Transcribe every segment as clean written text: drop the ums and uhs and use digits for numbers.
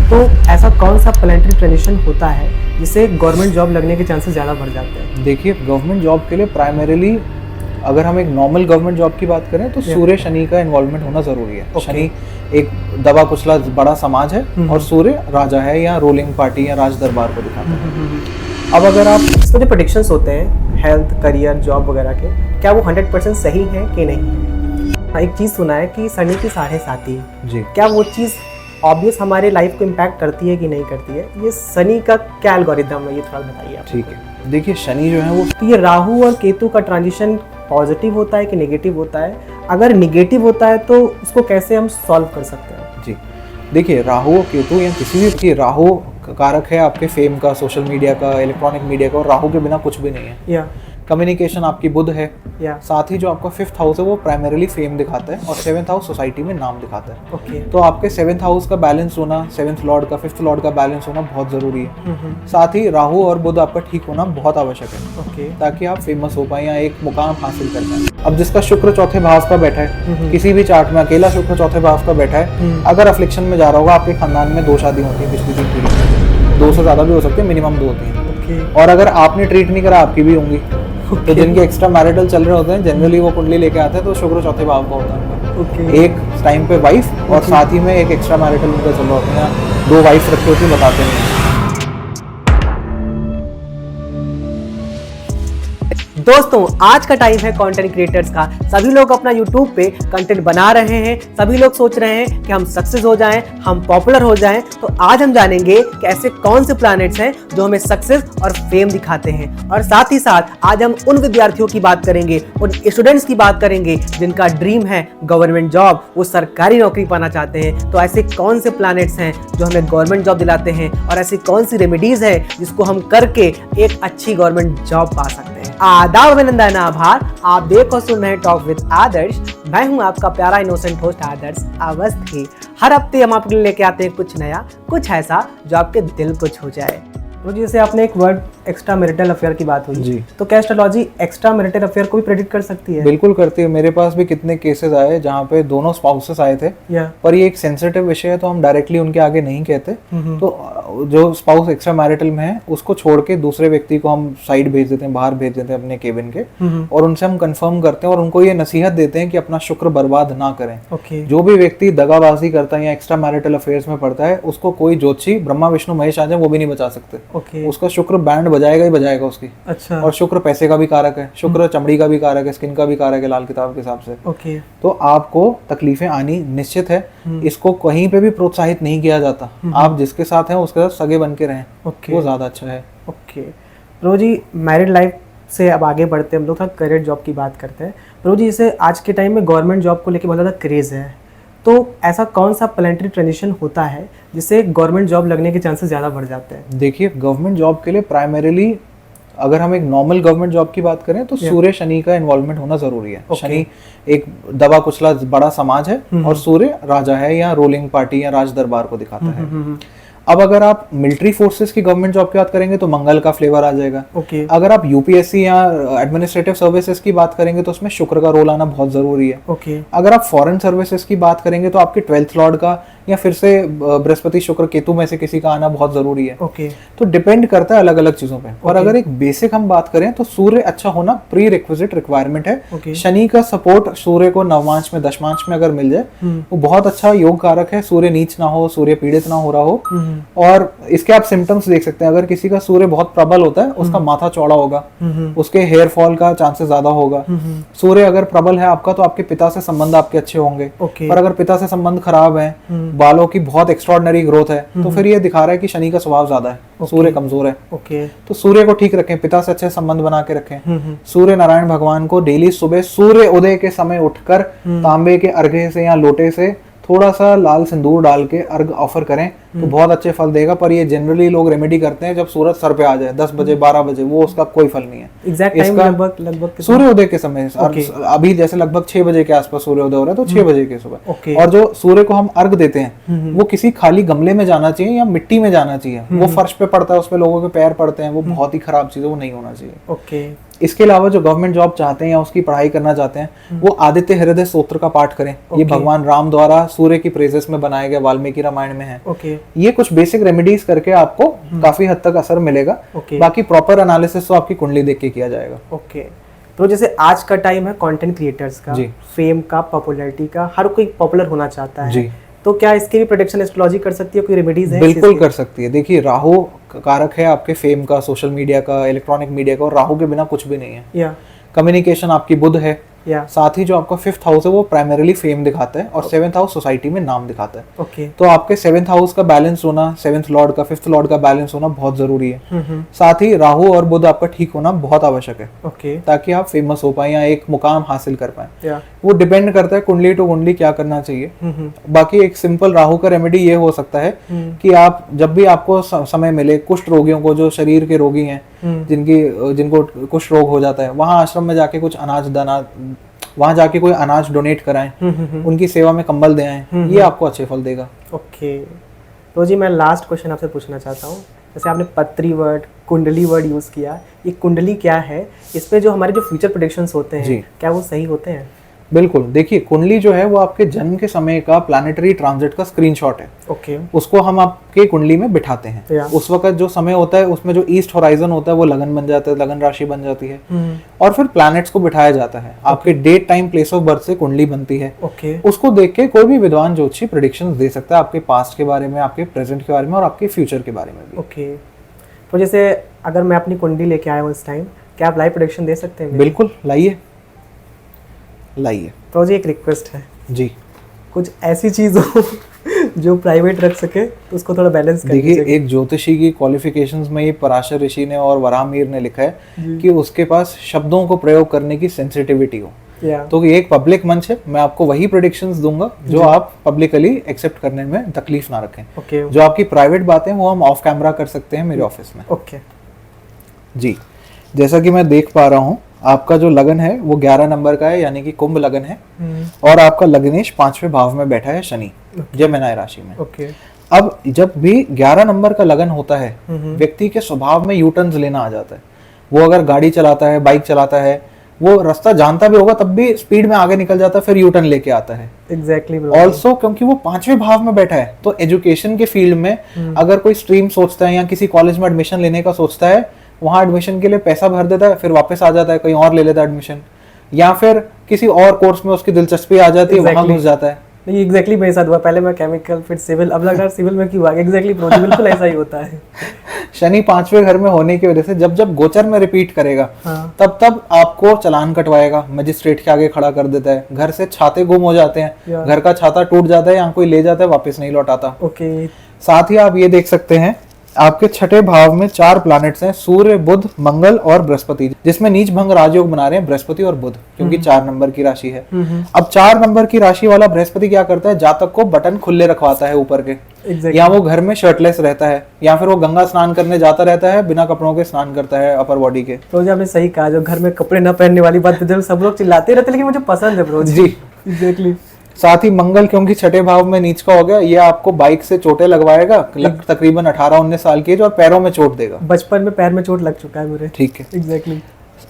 तो ऐसा कौन सा प्लानिटरी ट्रांजिशन होता है जिससे गवर्नमेंट जॉब लगने के चांसेस ज़्यादा बढ़ जाते हैं? देखिए, गवर्नमेंट जॉब के लिए प्राइमरीली अगर हम एक नॉर्मल गवर्नमेंट जॉब की बात करें तो सूर्य शनि का इन्वॉल्वमेंट होना जरूरी है। शनि एक दबा कुचला बड़ा समाज है और सूर्य राजा है या रूलिंग पार्टी या राज दरबार को दिखाता है। अब अगर आप इसमें जो प्रेडिक्शंस होते हैं हेल्थ, करियर, जॉब वगैरह के, क्या वो 100% सही है कि नहीं? एक चीज़ सुना है कि शनि की 7.5 जी, क्या वो चीज़ ऑब्वियस हमारे लाइफ को इम्पैक्ट करती है कि नहीं करती है? ये शनि का क्या एल्गोरिदम है, ये थोड़ा बताइए आप। ठीक है, देखिए शनि जो है वो, तो ये राहु और केतु का ट्रांजिशन पॉजिटिव होता है कि नेगेटिव होता है? अगर नेगेटिव होता है तो उसको कैसे हम सॉल्व कर सकते हैं? जी देखिए, राहु और केतु या किसी भी, राहु कारक है आपके फेम का, सोशल मीडिया का, इलेक्ट्रॉनिक मीडिया का, और राहु के बिना कुछ भी नहीं है। या कम्युनिकेशन आपकी बुध है, या साथ ही जो आपका 5th हाउस है वो प्राइमरीली फेम दिखाता है और 7th हाउस सोसाइटी में नाम दिखाता है। ओके। तो आपके 7th हाउस का बैलेंस होना, 7th लॉर्ड का 5th लॉर्ड का बैलेंस होना बहुत जरूरी है। साथ ही राहु और बुध आपका ठीक होना बहुत आवश्यक है। ओके। ताकि आप फेमस हो पाए या एक मुकाम हासिल कर पाए। अब जिसका शुक्र चौथे भाव का बैठा है, किसी भी चार्ट में अकेला शुक्र चौथे भाव का बैठा है, अगर अफ्लिक्शन में जा रहा होगा, आपके खानदान में 2 शादी होती है पिछली 3 पीढ़ी में, 2 से ज्यादा भी हो सकती है, मिनिमम 2 होती है। और अगर आपने ट्रीट नहीं करा, आपकी भी होंगी। तो जिनके एक्स्ट्रा मैरिटल चल रहे होते हैं, जनरली वो कुंडली लेके आते हैं तो शुक्र चौथे भाव का होता है। एक टाइम पे वाइफ और साथ ही में एक एक्स्ट्रा मैरिटल उनका चल रहा होता है, 2 वाइफ रखी होती है, बताते नहीं। दोस्तों, आज का टाइम है कंटेंट क्रिएटर्स का। सभी लोग अपना यूट्यूब पे कंटेंट बना रहे हैं, सभी लोग सोच रहे हैं कि हम सक्सेस हो जाएं, हम पॉपुलर हो जाएं। तो आज हम जानेंगे कि ऐसे कौन से प्लैनेट्स हैं जो हमें सक्सेस और फेम दिखाते हैं। और साथ ही साथ आज हम उन विद्यार्थियों की बात करेंगे, उन स्टूडेंट्स की बात करेंगे जिनका ड्रीम है गवर्नमेंट जॉब, वो सरकारी नौकरी पाना चाहते हैं। तो ऐसे कौन से प्लैनेट्स हैं जो हमें गवर्नमेंट जॉब दिलाते हैं और ऐसी कौन सी रेमेडीज है जिसको हम करके एक अच्छी गवर्नमेंट जॉब पा सकते हैं। आदाब, अभिनंदन, आभार। आप देखो सुन रहे टॉक विद आदर्श। मैं हूं आपका प्यारा इनोसेंट होस्ट आदर्श अवस्थी। हर हफ्ते हम आपके लिए लेके आते हैं कुछ नया, कुछ ऐसा जो आपके दिल को छू जाए। तो जैसे आपने एक वर्ड एक्स्ट्रा मैरिटल अफेयर की बात हुई जी, तो क्या एस्ट्रोलॉजी एक्स्ट्रा मैरिटल अफेयर को भी प्रेडिक्ट कर सकती है? बिल्कुल करती है। मेरे पास भी कितने केसेस आए जहाँ पे दोनों स्पाउसेस आए थे, पर ये एक सेंसिटिव विषय है तो हम डायरेक्टली उनके आगे नहीं कहते। तो जो स्पाउस एक्स्ट्रा मैरिटल में है उसको छोड़ के दूसरे व्यक्ति को हम साइड भेज देते हैं, बाहर भेज देते हैं अपने केबिन के, और उनसे हम कंफर्म करते हैं और उनको ये नसीहत देते हैं कि अपना शुक्र बर्बाद ना करें। जो भी व्यक्ति दगाबाजी करता है या एक्स्ट्रा मैरिटल अफेयर्स में पड़ता है, उसको कोई ज्योतिषी ब्रह्मा विष्णु महेश आ जाए वो भी नहीं बचा सकते। उसका शुक्र बैंड बजाएगा ही बजाएगा उसकी। अच्छा। और शुक्र पैसे का भी कारक है, शुक्र चमड़ी का भी कारक है, स्किन का भी कारक है लाल किताब के हिसाब से। तो आपको तकलीफें आनी निश्चित है। इसको कहीं पे भी प्रोत्साहित नहीं किया जाता। आप जिसके साथ हैं उसके साथ सगे बन के रहें, वो ज्यादा अच्छा है। ओके प्रभु जी, मैरिड लाइफ से अब आगे बढ़ते हैं हम लोग, थोड़ा करियर जॉब की बात करते हैं। प्रभु जी, जैसे आज के टाइम में गवर्नमेंट जॉब को लेकर बहुत ज़्यादा क्रेज़ है, तो ऐसा कौन सा प्लानिटरी ट्रांजिशन होता है जिससे गवर्नमेंट जॉब लगने के चांसेस ज़्यादा बढ़ जाते हैं? देखिए, गवर्नमेंट जॉब के लिए प्राइमरीली अगर हम एक नॉर्मल गवर्नमेंट जॉब की बात करें तो सूर्य शनि का इन्वॉल्वमेंट होना जरूरी है। शनि एक दबा कुचला बड़ा समाज है और सूर्य राजा है या रूलिंग पार्टी या राज दरबार को दिखाता है। अब अगर आप मिलिट्री फोर्सेस की गवर्नमेंट जॉब की बात करेंगे तो मंगल का फ्लेवर आ जाएगा। अगर आप यूपीएससी या एडमिनिस्ट्रेटिव सर्विसेज की बात करेंगे तो उसमें शुक्र का रोल आना बहुत जरूरी है। अगर आप फॉरेन सर्विसेज की बात करेंगे तो आपके 12th लॉर्ड का या फिर से बृहस्पति शुक्र केतु में से किसी का आना बहुत जरूरी है। तो डिपेंड करता है अलग अलग चीजों पे। और अगर एक बेसिक हम बात करें तो सूर्य अच्छा होना प्री रिक्विजिट रिक्वायरमेंट है। शनि का सपोर्ट सूर्य को नवमांश में, दशमांश में अगर मिल जाए वो बहुत अच्छा योग कारक है। सूर्य नीच ना हो, सूर्य पीड़ित ना हो रहा हो। और इसके आप सिम्टम्स देख सकते हैं। अगर किसी का सूर्य बहुत प्रबल होता है, उसका माथा चौड़ा होगा, उसके हेयर फॉल का चांसेस ज्यादा होगा। सूर्य अगर प्रबल है आपका तो आपके पिता से संबंध आपके अच्छे होंगे। पर अगर पिता से संबंध खराब है, बालों की बहुत एक्स्ट्राऑर्डिनरी ग्रोथ है, तो फिर ये दिखा रहा है कि शनि का स्वभाव ज्यादा है, सूर्य कमजोर है। तो सूर्य को ठीक रखें, पिता से अच्छे संबंध बना के रखें। सूर्य नारायण भगवान को डेली सुबह सूर्य उदय के समय उठकर तांबे के अर्घ्य से या लोटे से थोड़ा सा लाल सिंदूर डाल के अर्घ ऑफर करें तो बहुत अच्छे फल देगा। पर ये जनरली लोग रेमेडी करते हैं जब सूरज सर पे आ जाए 10 बजे 12 बजे, वो उसका कोई फल नहीं है। एग्जैक्ट टाइम लगभग सूर्योदय के समय। अभी जैसे लगभग 6 बजे के आसपास सूर्योदय हो रहा है तो 6 बजे के सुबह। और जो सूर्य को हम अर्घ देते हैं वो किसी खाली गमले में जाना चाहिए या मिट्टी में जाना चाहिए। वो फर्श पे पड़ता है, उस पे लोगों के पैर पड़ते हैं, वो बहुत ही खराब चीज है, वो नहीं होना चाहिए। इसके अलावा जो गवर्नमेंट जॉब चाहते हैं या उसकी पढ़ाई करना चाहते हैं वो आदित्य हृदय स्तोत्र का पाठ करें। ये भगवान राम द्वारा सूर्य की प्रेजेस में बनाया गया वाल्मीकि रामायण में है। ये कुछ बेसिक रेमेडीज करके आपको काफी हद तक असर मिलेगा। बाकी प्रॉपर एनालिसिस तो आपकी कुंडली देख के किया जाएगा। तो जैसे आज का टाइम है कंटेंट क्रिएटर्स का, फेम का, पॉपुलैरिटी का, हर कोई पॉपुलर होना चाहता है जी। तो क्या इसकी भी प्रोटेक्शन एस्ट्रोलॉजी कर सकती है? कोई रेमेडीज है? बिल्कुल कर सकती है। देखिए राहु कारक है आपके फेम का, सोशल मीडिया का, इलेक्ट्रॉनिक मीडिया का, और राहु के बिना कुछ भी नहीं है। कम्युनिकेशन आपकी बुध है। साथ ही जो आपका 5th हाउस है वो प्राइमरीली फेम दिखाता है और 7th हाउस सोसाइटी में नाम दिखाता है। तो आपके 7th हाउस का बैलेंस होना, 7th लॉर्ड का 5th लॉर्ड का बैलेंस होना बहुत जरूरी है। साथ ही राहु और बुध आपका ठीक होना बहुत आवश्यक है ताकि आप फेमस हो पाए या एक मुकाम हासिल कर पाए। वो डिपेंड करता है कुंडली टू कुंडली क्या करना चाहिए। बाकी एक सिंपल राहु का रेमेडी ये हो सकता है कि आप जब भी आपको समय मिले, कुष्ठ रोगियों को, जो शरीर के रोगी हैं जिनको कुष्ठ रोग हो जाता है, वहां आश्रम में जाके कुछ अनाज दाना, वहां जाके कोई अनाज डोनेट कराएं, उनकी सेवा में कंबल दे आएं, ये आपको अच्छे फल देगा। तो जी मैं लास्ट क्वेश्चन आपसे पूछना चाहता हूँ, जैसे आपने पत्री वर्ड, कुंडली वर्ड यूज किया, ये कुंडली क्या है? इस पे जो हमारे जो फ्यूचर प्रेडिक्शंस होते हैं क्या वो सही होते हैं? बिल्कुल। देखिए कुंडली जो है वो आपके जन्म के समय का प्लैनेटरी ट्रांजिट का स्क्रीनशॉट है। उसको हम आपके कुंडली में बिठाते हैं। उस वक्त जो समय होता है उसमें जो ईस्ट होराइजन होता है वो लगन बन जाता है, लगन राशि बन जाती है। और फिर प्लैनेट्स को बिठाया जाता है। आपके date, time, place of birth से कुंडली बनती है। उसको देख के कोई भी विद्वान ज्योतिषी प्रेडिक्शंस दे सकता है आपके पास्ट के बारे में, आपके प्रेजेंट के बारे में और आपके फ्यूचर के बारे में भी। तो जैसे अगर मैं अपनी कुंडली लेके आया हूँ इस टाइम, क्या आप लाइव प्रेडिक्शन दे सकते हैं? बिल्कुल, लाइए। तो जी एक रिक्वेस्ट है जी, कुछ ऐसी चीज हो जो प्राइवेट रख सके तो उसको थोड़ा बैलेंस कर दीजिए। देखिए एक ज्योतिषी की क्वालिफिकेशंस में ये पराशर ऋषि ने और वराहमिहिर ने लिखा है कि उसके पास शब्दों को प्रयोग करने की सेंसिटिविटी हो। तो ये एक पब्लिक मंच है, मैं आपको वही प्रेडिक्शंस दूंगा जो आप पब्लिकली एक्सेप्ट करने में तकलीफ ना रखें। जो आपकी प्राइवेट बातें वो हम ऑफ कैमरा कर सकते हैं मेरे ऑफिस में। जी, जैसा कि मैं देख पा रहा हूँ आपका जो लगन है वो 11 नंबर का है, यानी कि कुंभ लगन है। और आपका लग्नेश 5वें भाव में बैठा है शनि, जेमिनी राशि में। अब जब भी 11 नंबर का लगन होता है, व्यक्ति के स्वभाव में यू टर्न्स लेना आ जाता है। वो अगर गाड़ी चलाता है, बाइक चलाता है, वो रास्ता जानता भी होगा तब भी स्पीड में आगे निकल जाता है, फिर यू टर्न लेके आता है। एग्जैक्टली। ऑल्सो क्योंकि वो 5वें भाव में बैठा है, तो एजुकेशन के फील्ड में अगर कोई स्ट्रीम सोचता है या किसी कॉलेज में एडमिशन लेने का सोचता है, वहां एडमिशन के लिए पैसा भर देता है, फिर वापस आ जाता है, कहीं और ले लेता है एडमिशन, या फिर किसी और कोर्स में उसकी दिलचस्पी आ जाती है, वहां घुस जाता है। नहीं, एग्जैक्टली मेरे साथ हुआ। पहले मैं केमिकल, फिर सिविल, अब लग रहा है सिविल में क्यों आ गया। एग्जैक्टली बिल्कुल ऐसा ही होता है। शनि 5वें घर में होने की वजह से जब जब गोचर में रिपीट करेगा तब तब आपको चालान कटवाएगा, मजिस्ट्रेट के आगे खड़ा कर देता है, घर से छाते गुम हो जाते हैं, घर का छाता टूट जाता है या कोई ले जाता है, वापस नहीं लौटाता। साथ ही आप ये देख सकते हैं आपके 6ठे भाव में 4 प्लैनेट्स हैं, सूर्य, बुध, मंगल और बृहस्पति, जिसमें नीच भंग राजयोग बना रहे हैं बृहस्पति और बुध, क्योंकि 4 नंबर की राशि है। अब 4 नंबर की राशि वाला बृहस्पति क्या करता है, जातक को बटन खुले रखवाता है ऊपर के। या वो घर में शर्टलेस रहता है, या फिर वो गंगा स्नान करने जाता रहता है, बिना कपड़ों के स्नान करता है अपर बॉडी के। तो आपने सही कहा, जो घर में कपड़े न पहनने वाली बात सब लोग चिल्लाते रहते, लेकिन मुझे पसंद है ब्रो जी। एग्जैक्टली। साथ ही मंगल क्योंकि 6ठे भाव में नीच का हो गया, ये आपको बाइक से चोटें लगवाएगा तकरीबन 18-19 साल की एज, और पैरों में चोट देगा। बचपन में पैर में चोट लग चुका है मेरे। ठीक है। एग्जैक्टली।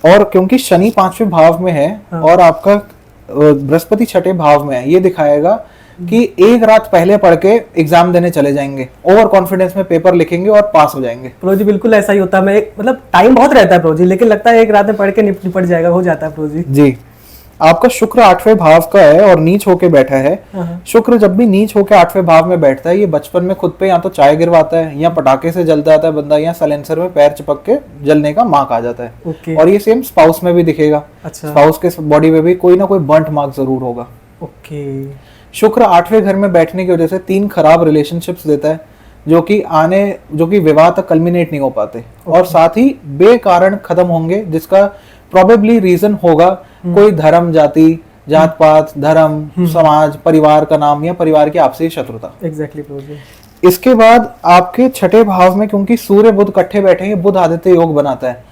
और क्योंकि शनि 5वें भाव में है और आपका बृहस्पति 6ठे भाव में है, ये दिखाएगा कि एक रात पहले पढ़ के एग्जाम देने चले जाएंगे, ओवर कॉन्फिडेंस में पेपर लिखेंगे और पास हो जाएंगे। प्रोजी बिल्कुल ऐसा ही होता है। मतलब टाइम बहुत रहता है प्रोजी, लेकिन लगता है एक रात में पढ़ के निपट जाएगा, हो जाता है प्रोजी। जी। आपका शुक्र 8वें भाव का है और नीच होके बैठा है। शुक्र जब भी नीच होके 8वें भाव में बैठता है, ये बचपन में खुद पे या तो चाय गिरवाता है, या पटाखे से जल जाता है बंदा, या साइलेंसर में पैर चिपक के जलने का मार्क आ जाता है। और ये सेम स्पाउस में भी दिखेगा। स्पाउस के बॉडी में भी कोई ना कोई बर्न्ट मार्क जरूर होगा। शुक्र 8वें घर में बैठने की वजह से 3 खराब रिलेशनशिप्स देता है, जो कि विवाह तक कल्मिनेट नहीं हो पाते, और साथ ही बेकारण खत्म होंगे, जिसका प्रोबेबली रीजन होगा कोई धर्म, जाति, जात पात, धर्म, समाज, परिवार का नाम या परिवार की आपसी शत्रुता। एग्जैक्टली। इसके बाद आपके 6ठे भाव में क्योंकि सूर्य बुध इकट्ठे बैठे हैं, बुध आदित्य योग बनाता है,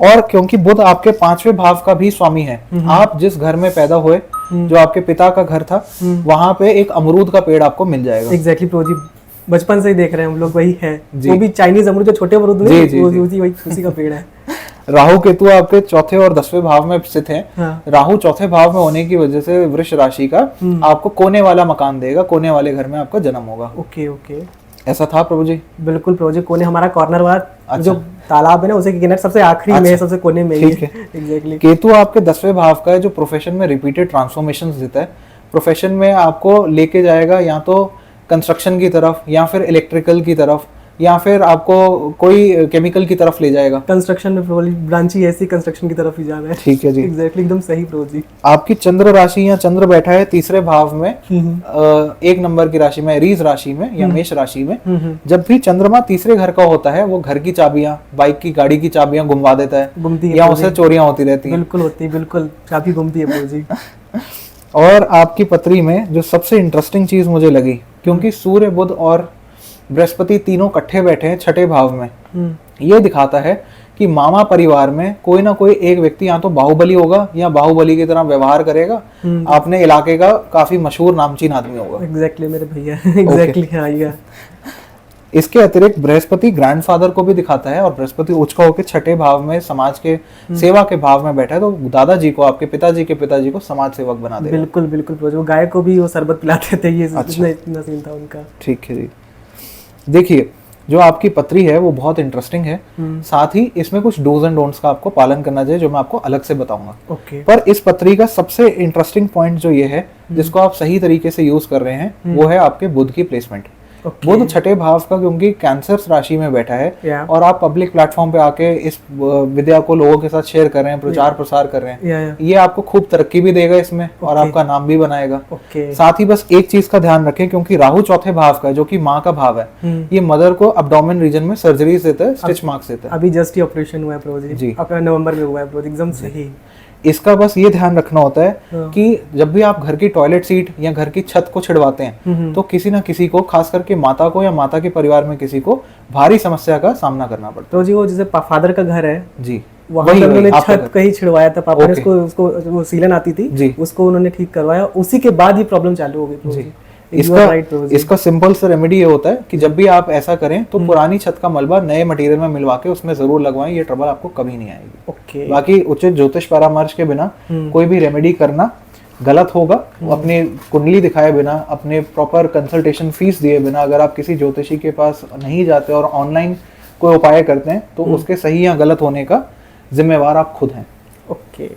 और क्योंकि बुध आपके 5वें भाव का भी स्वामी है, आप जिस घर में पैदा हुए, जो आपके पिता का घर था, वहां पे एक अमरूद का पेड़ आपको मिल जाएगा। एग्जैक्टली प्रोजी, बचपन से ही देख रहे हैं हम लोग, वही है। वो भी चाइनीज अमरूद, जो छोटे अमरूद, वही उसी का पेड़ है। राहु केतु आपके चौथे और 10वें भाव में स्थित हैं। हाँ। राहु चौथे भाव में होने की वजह से वृष राशि का आपको कोने वाला मकान देगा, कोने वाले घर में आपका जन्म होगा। ओके ओके, ऐसा था प्रभु जी? बिल्कुल प्रभु जी, कोने हमारा कॉर्नर वाला जो तालाब है ना उसे किनारे सबसे आखिरी में, सबसे कोने में ही ठीक है। एग्जैक्टली। केतु आपके 10वें भाव का है जो प्रोफेशन में रिपीटेड ट्रांसफॉर्मेशंस देता है। प्रोफेशन में आपको लेके जाएगा या तो कंस्ट्रक्शन की तरफ, या फिर इलेक्ट्रिकल की तरफ, या फिर आपको कोई केमिकल की तरफ ले जाएगा। कंस्ट्रक्शन में प्रोबब्ली ब्रांच ही ऐसी कंस्ट्रक्शन की तरफ ही जाना है। ठीक है जी, एग्जैक्टली, एकदम सही प्रभु जी। आपकी चंद्र राशि या चंद्र बैठा है तीसरे भाव में, 1 नंबर की राशि में, रीज राशि में या मेष राशि में। जब भी चंद्रमा तीसरे घर का होता है वो घर की चाबियां, बाइक की, गाड़ी की चाबियां घुमवा देता है, घूमती है या उससे चोरियां होती रहती हैं। बिल्कुल होती है, बिल्कुल चाबी घूमती है प्रभु जी। और आपकी पत्री में जो सबसे इंटरेस्टिंग चीज मुझे लगी, क्योंकि सूर्य, बुध और बृहस्पति तीनों इकट्ठे बैठे हैं छठे भाव में, ये दिखाता है कि मामा परिवार में कोई ना कोई एक व्यक्ति या तो बाहुबली होगा या बाहुबली की तरह व्यवहार करेगा, अपने इलाके का काफी मशहूर नामचीन आदमी होगा। एग्जैक्टली मेरे भैया, एग्जैक्टली हाँ ये। इसके अतिरिक्त बृहस्पति ग्रैंडफादर को भी दिखाता है, और बृहस्पति उच्च का होकर छठे भाव में समाज के सेवा के भाव में बैठा है, तो दादाजी को, आपके पिताजी के पिताजी को समाज सेवक बना देगा। बिल्कुल बिल्कुल, वो गाय को भी वो शरबत पिलाते थे, ये इतना सीन था उनका। ठीक है जी। देखिए, जो आपकी पत्री है वो बहुत इंटरेस्टिंग है, साथ ही इसमें कुछ डूज एंड डोंट्स का आपको पालन करना चाहिए, जो मैं आपको अलग से बताऊंगा। ओके। पर इस पत्री का सबसे इंटरेस्टिंग पॉइंट जो ये है, जिसको आप सही तरीके से यूज कर रहे हैं, वो है आपके बुध की प्लेसमेंट। बुध छठे भाव का, क्योंकि कैंसर राशि में बैठा है, और आप पब्लिक प्लेटफॉर्म पे आके इस विद्या को लोगों के साथ शेयर कर रहे हैं, प्रचार प्रसार कर रहे हैं, ये आपको खूब तरक्की भी देगा इसमें, और आपका नाम भी बनाएगा। साथ ही बस एक चीज का ध्यान रखें, क्योंकि राहु चौथे भाव का है, जो कि माँ का भाव है, ये मदर को अब्डोमेन रीजन में सर्जरीज देता है, स्टिच मार्क्स देता है। अभी जस्ट ही ऑपरेशन हुआ है प्रभु जी, अपना नवंबर में हुआ है प्रभु जी, एकदम सही। इसका बस ये ध्यान रखना होता है कि जब भी आप घर की टॉयलेट सीट या घर की छत को छिड़वाते हैं, तो किसी ना किसी को, खास करके माता को या माता के परिवार में किसी को भारी समस्या का सामना करना पड़ता है। तो जी वो जैसे फादर का घर है जी, वहाँ वही उन्होंने छत कहीं छिड़वाया था, पापा ने उसको वो सीलन आती थी, उसको उन्होंने ठीक करवाया, उसी के बाद ही प्रॉब्लम चालू हो गई जी। इसका सिंपल सा रेमेडी ये होता है कि जब भी आप ऐसा करें तो पुरानी छत का मलबा नए मटेरियल में मिलवा के उसमें जरूर लगवाएं, ये ट्रबल आपको कभी नहीं आएगी। ओके। बाकी उचित ज्योतिष परामर्श के बिना कोई भी रेमेडी करना गलत होगा। अपनी कुंडली दिखाए बिना, अपने प्रॉपर कंसल्टेशन फीस दिए बिना अगर आप किसी ज्योतिषी के पास नहीं जाते और ऑनलाइन कोई उपाय करते हैं, तो उसके सही या गलत होने का जिम्मेवार आप खुद हैं। ओके।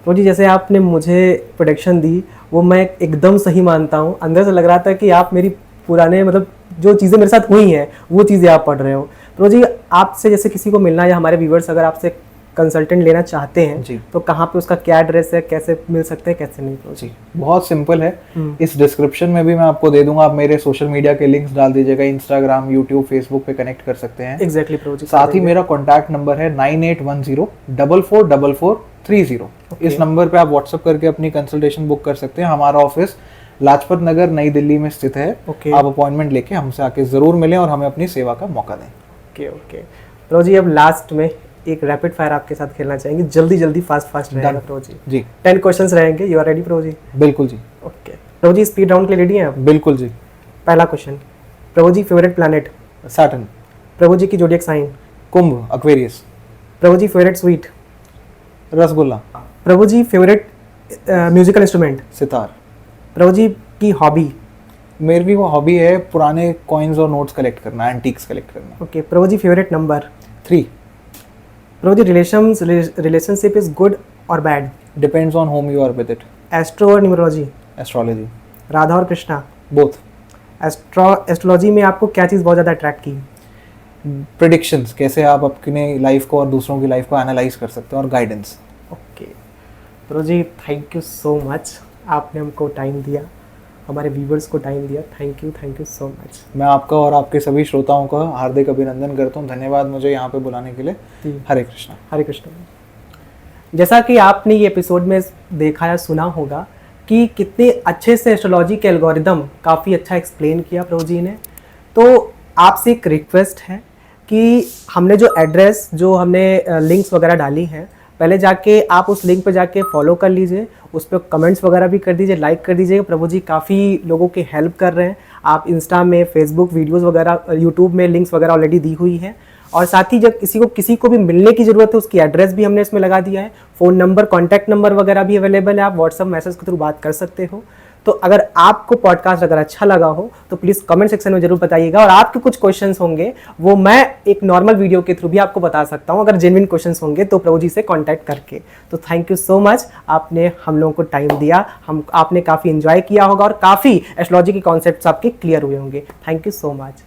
तो जी जैसे आपने मुझे प्रोडिक्शन दी, वो मैं एकदम सही मानता हूँ। अंदर से लग रहा था कि आप मेरी पुराने मतलब जो चीज़ें मेरे साथ हुई हैं वो चीज़ें आप पढ़ रहे हो। तो जी आपसे जैसे किसी को मिलना, या हमारे व्यूवर्स अगर आपसे कंसल्टेंट लेना चाहते हैं जी, तो कहाँ पे उसका क्या एड्रेस है, कैसे मिल सकते हैं, कैसे नहीं? तो जी बहुत सिंपल है, इस डिस्क्रिप्शन में भी मैं आपको दे दूंगा, आप मेरे सोशल मीडिया के लिंक्स डाल दीजिएगा, इंस्टाग्राम, यूट्यूब, फेसबुक पे कनेक्ट कर सकते हैं। एग्जैक्टली प्रो जी। साथ ही मेरा कॉन्टैक्ट नंबर है 9810444430। इस नंबर पे आप व्हाट्सएप करके अपनी कंसल्टेशन बुक कर सकते हैं। हमारा ऑफिस लाजपत नगर नई दिल्ली में स्थित है। आप अपॉइंटमेंट लेके हमसे आके जरूर मिलें और हमें अपनी सेवा का मौका दें। ओके ओके प्रो जी, अब लास्ट में एक रैपिड फायर आपके साथ खेलना चाहेंगे, जल्दी जल्दी फास्ट रहेगा प्रो जी। जी 10 क्वेश्चंस रहेंगे, यू आर रेडी प्रो जी? बिल्कुल जी। ओके प्रो जी, स्पीड राउंड के लिए रेडी हैं आप? बिल्कुल जी। पहला क्वेश्चन, प्रभु जी फेवरेट प्लैनेट? सैटर्न। प्रभु जी की जोडियक साइन? कुंभ, एक्वेरियस। प्रभु जी फेवरेट स्वीट? रसगुल्ला। प्रभु ji favourite musical instrument? Sitar. प्रभु जी की हॉबी? मेरी भी वो हॉबी है पुराने कॉइन्स और नोट्स कलेक्ट करना, एंटीक्स कलेक्ट करना। Okay Prabhu ji favourite number? 3। Prabhu ji relationship is good और bad? Depends on whom you are with it. Astro और न्यूमरोलॉजी? एस्ट्रोलॉजी। राधा और कृष्णा? बोथ। एस्ट्रोलॉजी में आपको क्या चीज़ बहुत ज़्यादा अट्रैक्ट की? प्रेडिक्शंस, कैसे आप अपने लाइफ को और दूसरों की लाइफ को एनालाइज कर सकते हैं, और guidance. Okay Prabhu ji, thank you so much, आपने हमको टाइम दिया, हमारे व्यूवर्स को टाइम दिया। Thank you so much. मैं आपका और आपके सभी श्रोताओं का हार्दिक अभिनंदन करता हूँ। धन्यवाद मुझे यहाँ पे बुलाने के लिए। हरे कृष्णा। हरे कृष्णा। जैसा कि आपने ये एपिसोड में देखा या सुना होगा कि कितने अच्छे से एस्ट्रोलॉजी के एल्गोरिदम काफ़ी अच्छा एक्सप्लेन किया प्रभु जी ने। तो आपसे एक रिक्वेस्ट है कि हमने जो एड्रेस, जो हमने लिंक्स वगैरह डाली हैं, पहले जाके आप उस लिंक पे जाके फॉलो कर लीजिए, उस पर कमेंट्स वगैरह भी कर दीजिए, लाइक कर दीजिए। प्रभु जी काफ़ी लोगों के हेल्प कर रहे हैं। आप इंस्टा में, फेसबुक वीडियोस वगैरह, यूट्यूब में लिंक्स वगैरह ऑलरेडी दी हुई है। और साथ ही जब किसी को भी मिलने की जरूरत है, उसकी एड्रेस भी हमने इसमें लगा दिया है, फ़ोन नंबर, कॉन्टैक्ट नंबर वगैरह भी अवेलेबल है, आप व्हाट्सअप मैसेज के थ्रू बात कर सकते हो। तो अगर आपको पॉडकास्ट अगर अच्छा लगा हो तो प्लीज़ कमेंट सेक्शन में जरूर बताइएगा, और आपके कुछ क्वेश्चंस होंगे वो मैं एक नॉर्मल वीडियो के थ्रू भी आपको बता सकता हूँ, अगर जेन्युइन क्वेश्चंस होंगे तो प्रभु जी से कांटेक्ट करके। तो थैंक यू सो मच, आपने हम लोगों को टाइम दिया, आपने काफ़ी एंजॉय किया होगा और काफ़ी एस्ट्रोलॉजी के कॉन्सेप्ट्स आपके क्लियर हुए होंगे। Thank you so much.